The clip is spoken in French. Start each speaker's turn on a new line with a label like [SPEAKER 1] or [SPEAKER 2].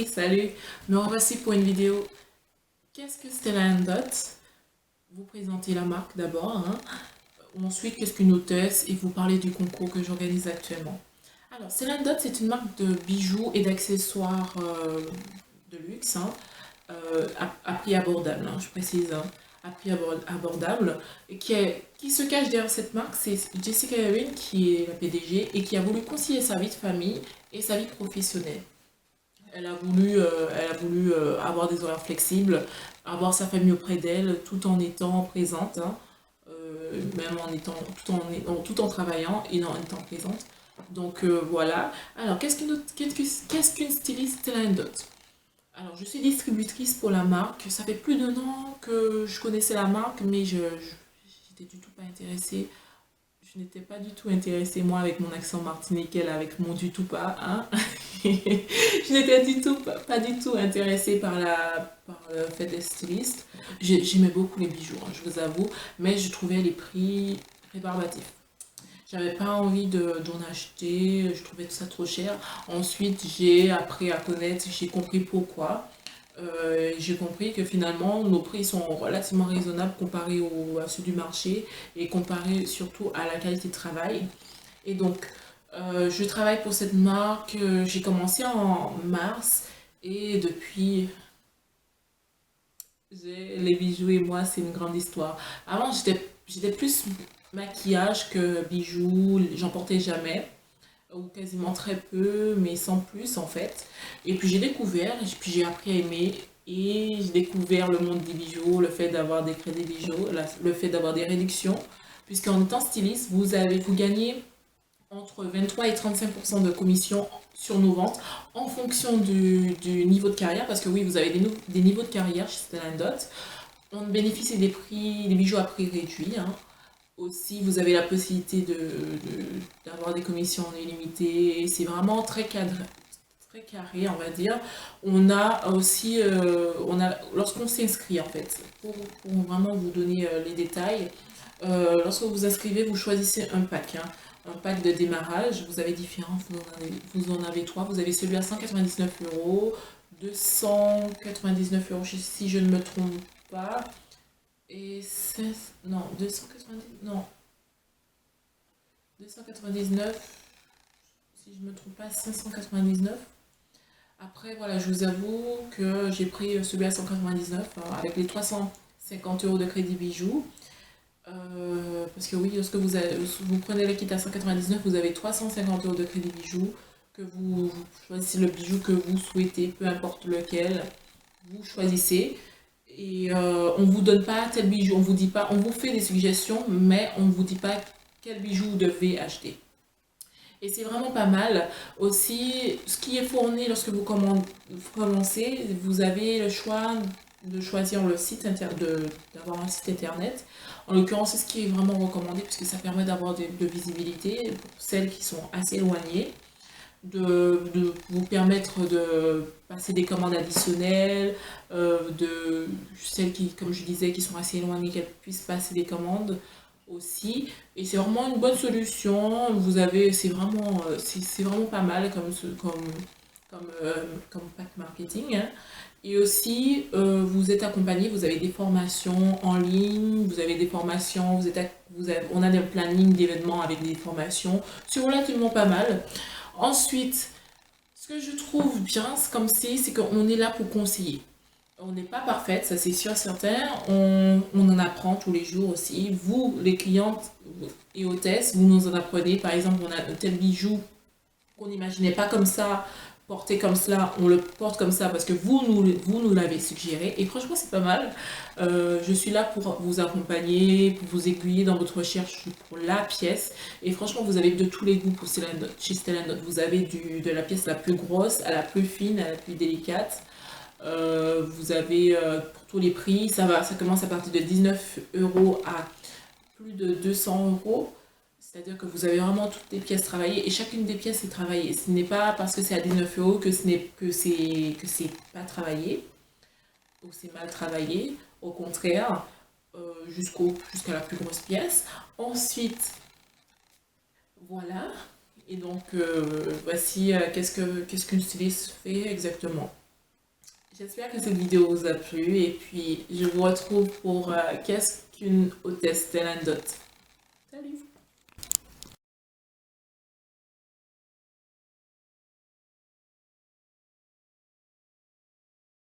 [SPEAKER 1] Salut, me revoici pour une vidéo. Qu'est-ce que Stella Dot? Vous présentez la marque d'abord, hein. Ensuite, qu'est-ce qu'une hôtesse et vous parlez du concours que j'organise actuellement. Alors, Stella Dot, c'est une marque de bijoux et d'accessoires de luxe, hein, à prix abordable, hein, je précise, hein, à prix abordable. Et qui se cache derrière cette marque, c'est Jessica Erin, qui est la PDG et qui a voulu concilier sa vie de famille et sa vie professionnelle. Elle a voulu avoir des horaires flexibles, avoir sa famille auprès d'elle tout en étant présente, hein, même en étant, tout en travaillant et en étant présente. Donc voilà. Alors, qu'est-ce qu'une styliste Dot? Alors, je suis distributrice pour la marque. Ça fait plus d'1 an que je connaissais la marque, mais j'étais du tout pas intéressée. Je n'étais pas du tout intéressée, moi, avec mon accent martiniquais, là, avec mon du tout pas, hein. Je n'étais pas du tout intéressée par le fait d'être styliste. J'aimais beaucoup les bijoux, hein, je vous avoue, mais je trouvais les prix rébarbatifs. J'avais pas envie d'en acheter, je trouvais tout ça trop cher. Ensuite, j'ai appris à connaître, j'ai compris pourquoi. J'ai compris que finalement, nos prix sont relativement raisonnables comparés à ceux du marché et comparés surtout à la qualité de travail. Et donc, je travaille pour cette marque, j'ai commencé en mars et depuis, les bijoux et moi, c'est une grande histoire. Avant, j'étais plus maquillage que bijoux, j'en portais jamais, ou quasiment très peu, mais sans plus en fait. Et puis j'ai découvert, et puis j'ai appris à aimer, et j'ai découvert le monde des bijoux, le fait d'avoir des crédits bijoux, le fait d'avoir des réductions, puisqu'en étant styliste, vous gagnez entre 23 et 35% de commission sur nos ventes en fonction du niveau de carrière, parce que oui, vous avez des niveaux de carrière chez Stella Dot. On bénéficie des bijoux à prix réduit, hein. Aussi, vous avez la possibilité d'avoir des commissions illimitées. C'est vraiment très carré, on va dire. On a aussi, lorsqu'on s'inscrit en fait, pour vraiment vous donner les détails, lorsque vous vous inscrivez, vous choisissez un pack, hein. Un pack de démarrage, vous avez différents, vous en avez trois. Vous avez celui à 199 €, 299 € si je ne me trompe pas, et 16, non, 290, non, 299, si je ne me trompe pas, 599. Après, voilà, je vous avoue que j'ai pris celui à 199, hein, avec les 350 € de crédit bijoux. Parce que oui, lorsque vous prenez le kit à 199, vous avez 350 € de crédit bijoux, que vous choisissez le bijou que vous souhaitez, peu importe lequel, vous choisissez. Et on vous donne pas tel bijou, on vous dit pas, on vous fait des suggestions, mais on ne vous dit pas quel bijou vous devez acheter. Et c'est vraiment pas mal. Aussi, ce qui est fourni lorsque vous commencez, vous avez le choix de choisir le site d'avoir un site internet. En l'occurrence, c'est ce qui est vraiment recommandé puisque ça permet d'avoir de visibilité pour celles qui sont assez éloignées, de vous permettre de passer des commandes additionnelles, de celles qui, comme je disais, qui sont assez éloignées, qu'elles puissent passer des commandes aussi. Et c'est vraiment une bonne solution. C'est vraiment pas mal comme pack marketing, hein. Et aussi, vous êtes accompagné, vous avez des formations en ligne, vous avez des formations, on a des plannings d'événements avec des formations. C'est relativement pas mal. Ensuite, ce que je trouve bien, c'est qu'on est là pour conseiller. On n'est pas parfaite, ça c'est sûr, certain. On en apprend tous les jours aussi. Vous, les clientes et hôtesses, vous nous en apprenez. Par exemple, on a un tel bijou qu'on n'imaginait pas comme ça, porté comme cela, on le porte comme ça parce que vous nous l'avez suggéré. Et franchement, c'est pas mal. Je suis là pour vous accompagner, pour vous aiguiller dans votre recherche pour la pièce. Et franchement, vous avez de tous les goûts chez Stella Dot. Vous avez de la pièce la plus grosse à la plus fine, à la plus délicate. Vous avez pour tous les prix, ça commence à partir de 19 € à plus de 200 €. C'est-à-dire que vous avez vraiment toutes les pièces travaillées et chacune des pièces est travaillée. Ce n'est pas parce que c'est à 19 € que c'est pas travaillé ou c'est mal travaillé. Au contraire, jusqu'à la plus grosse pièce. Ensuite, voilà. Et donc, voici qu'est-ce qu'une styliste fait exactement. J'espère que cette vidéo vous a plu et puis je vous retrouve pour qu'est-ce qu'une hôtesse Talent Dot. Salut!